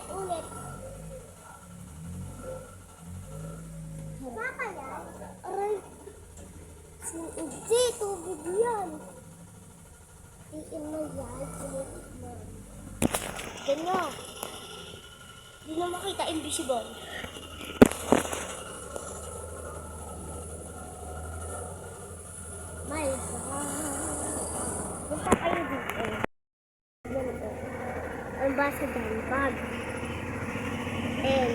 Ulit. Baka yan? Aray. Hindi, tubig yan. Iin na yan. Ganyan. Hindi na makita, invisible. My God. Punta kayo dito. Ganito. Ang basa dyan, bag. And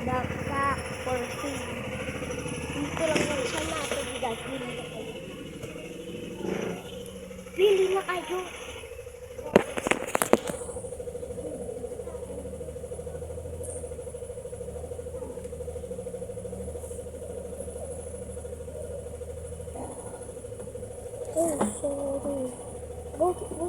backpack for food. Dito lang lang siya natin. Bili na kayo. Oh, sorry. Go.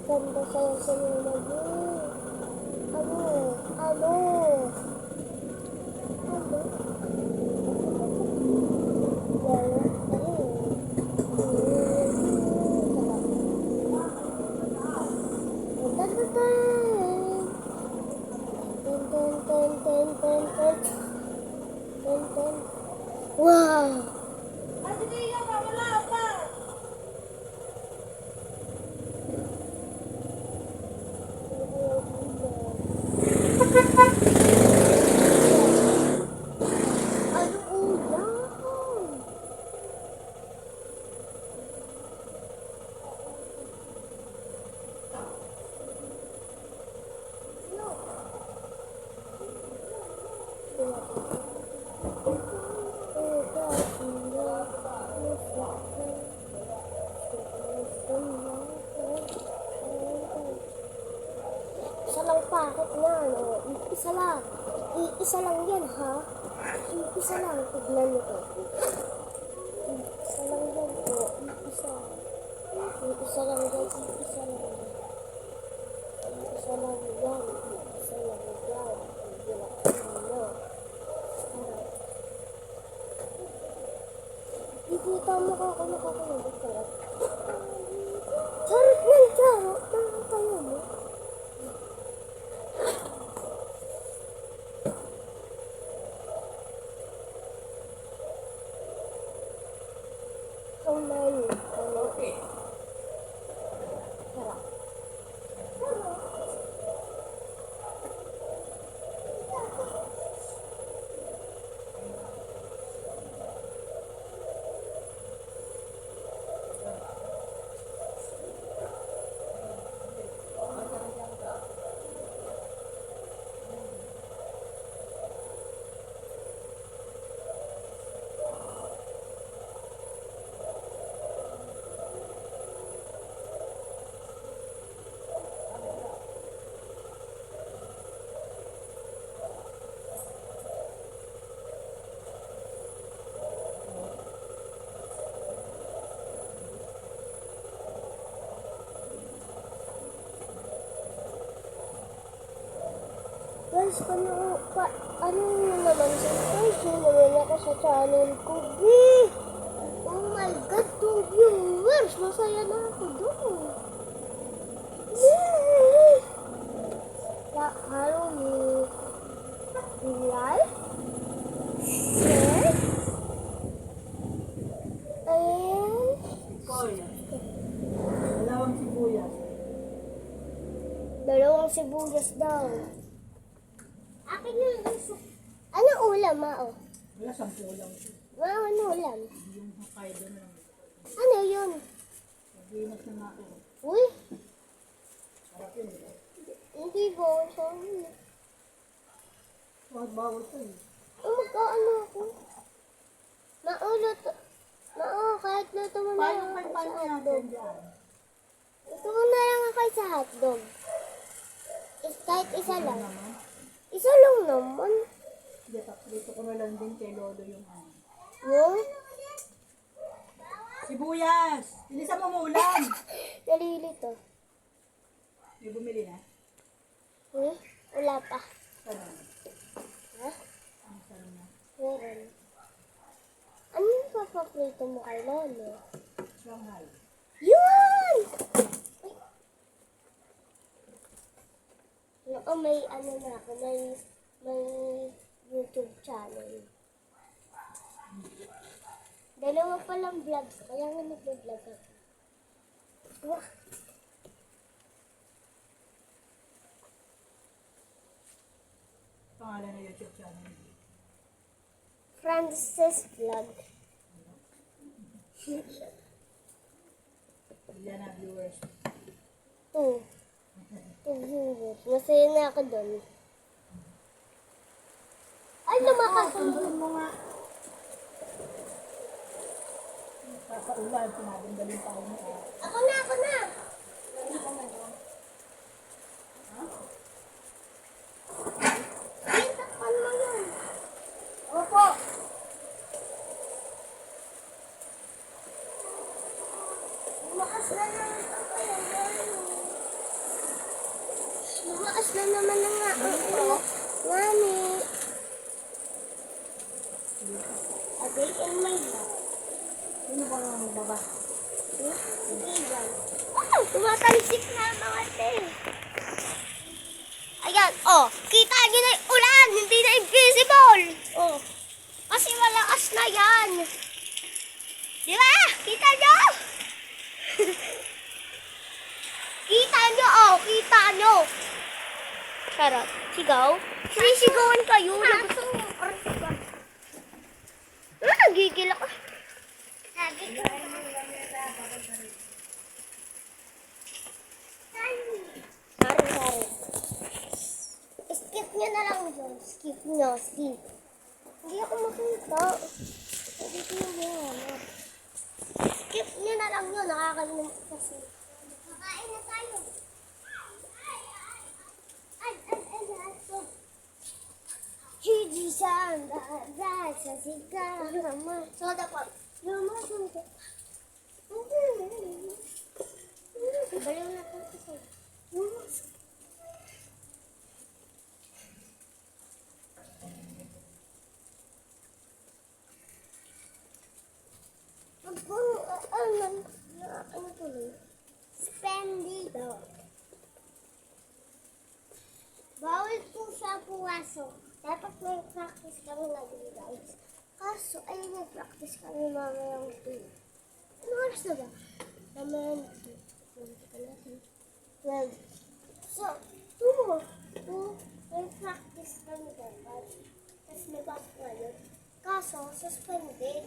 Ganda sa'yo sa mga Ano? Wow! Isa lang pakit na, no? Iisa lang yan, ha? Iisa lang, tignan nyo to. Iisa lang yan, po. Iisa lang yan, Iisa lang yan. Ikita mo ka ako nakakalabot ka. Charot ng charot. Nakakayo mo. How many? Okay. Tara. Guys, ano naman subscribe naman ako sa channel ko, Oh my God, 2 viewers! Masaya na ako doon. Yay! Follow me. Like, share, sibuyas daw. Akin yung isa. Ano ulam, Mao? Wala, 10 lang. Mao, ano ulam? Yung Hokkaido na lang. Ano yun? Sabihin na nga ako. Uy, Sarap yun, di ba? hindi ba? Sorry. Huwag bawal ko eh. Magkaano ako? Luto. Kahit luto mo na lang ako Paano sa natin hotdog. dyan? Luto mo na lang ako sa hotdog. Kahit isa lang. Naman. Isa lang naman. Dito ko na lang din kay Lolo yung ano. Yung? Sibuyas! Bilisan mo ulam! Nalilito. May bumili na? Wala pa. Sana. Ha? Ang sana na. Meron. Ano yung papaprito mo kay Lolo? Shanghai. Yun! May ano na ako, may YouTube channel. Dalawa palang vlog, kaya nga nag-vlog ako. Wah! Pangalan na YouTube channel. Francis Vlog. Ilan na viewers. 2 viewers. Masaya na ako doon. Ay, lumakas! Sunduin mo nga. Papaulan, pinabindalin tayo mo. Ako na! Takpan mo yun. Opo! Lumakas na naman Lumakas na naman na nga ang ulo. Mami. A day in my life. Sino ba nga magbaba? Sige yan. Oh, tumatalsik na ang mga tail. Ayan, oh. Kita niyo na yung ulan. Hindi na invisible. Oh. Kasi malakas na yan. Di ba? Kita niyo? Kita niyo, oh. Kita niyo. Charot. Sigaw? Sinisigawan kayo. Gigil ako. Sorry. Skip nyo na lang yun. Skip. Hindi ako makita. Hindi ko yung skip nyo na lang yun. Nakakalimutan kasi. Kakain na tayo. Hijisan, sa sigama. Soda po. Soda. Baliw na po ito. Ano tuloy? Spendido. Bawal po siya pumasok. Dapat may practice kami guys. Kaso, ayun nag-practice kami mamayang 2. Ano oras na ba? Mamayang 12. So, 2. May practice kami dapat. Tapos may basketball. Kaso, suspended.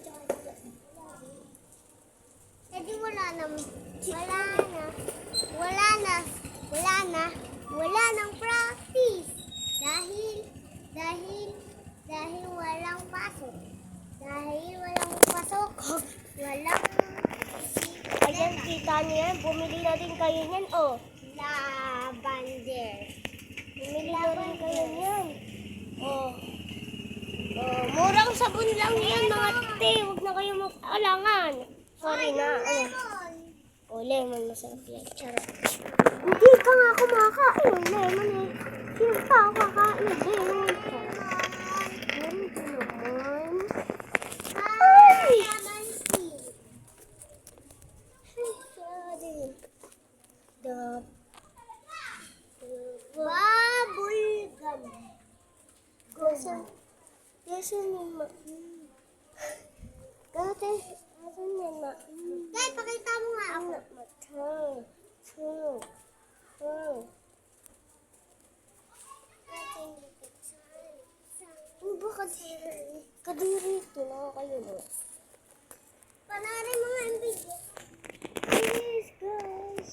Kasi wala nang practice. Dahil walang pasok. Walang ayan, kita niyo yan. Bumili na din kayo niyan, oh. Lavender. Bumili na rin kayo niyan. Oh. Murang sabon lang yan, mga te. Huwag na kayo mag-alangan. Sorry na. Lemon, masarap yan. Charot. Hindi ka nga kumakain ng lemon eh. Sino pa ako kakain ng lemon? Ganito naman. Ay! Sorry. Bubblegum. Asan yung ma... Asan yung ma... Kaya pakita mo nga ako. Kadiri ito, nakakayulot. Panoorin mo nga ang video. Yes, guys.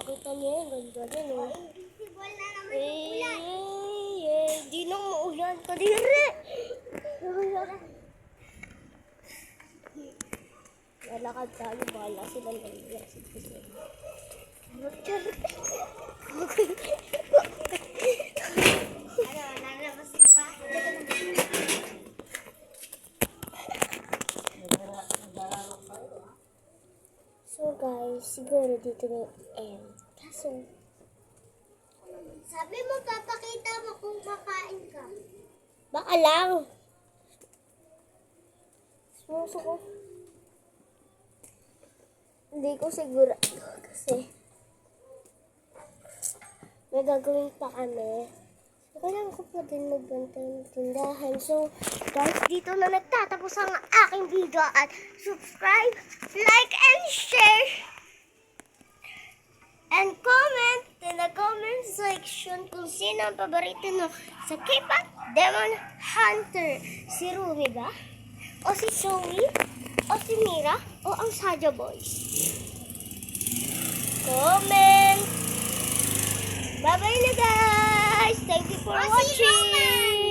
Kita niyo yung ganda din, oh. Invisible na naman yung ulan. Di na maulan. Kadiri! Lalakad tayo, bahala sila lang. Ano, nalabas ka pa? So guys, siguro dito na yung end. Kaso, Sabi mo, papakita mo kung kakain ka. baka lang. Sumuso ko. Hindi ko sigurado kasi may gagawin pa kami. So, kailangan ko pa din magbantay ng tindahan. So, guys, dito na nagtatapos ang aking video at subscribe, like, and share. And comment in the comment section kung sino ang paborito nyo sa K-pop Demon Hunter. Si Rumi ba? O si Zoe? O si Mira? O ang Saja Boys? Comment! Bye-bye na guys! Thank you for O si watching! Roman!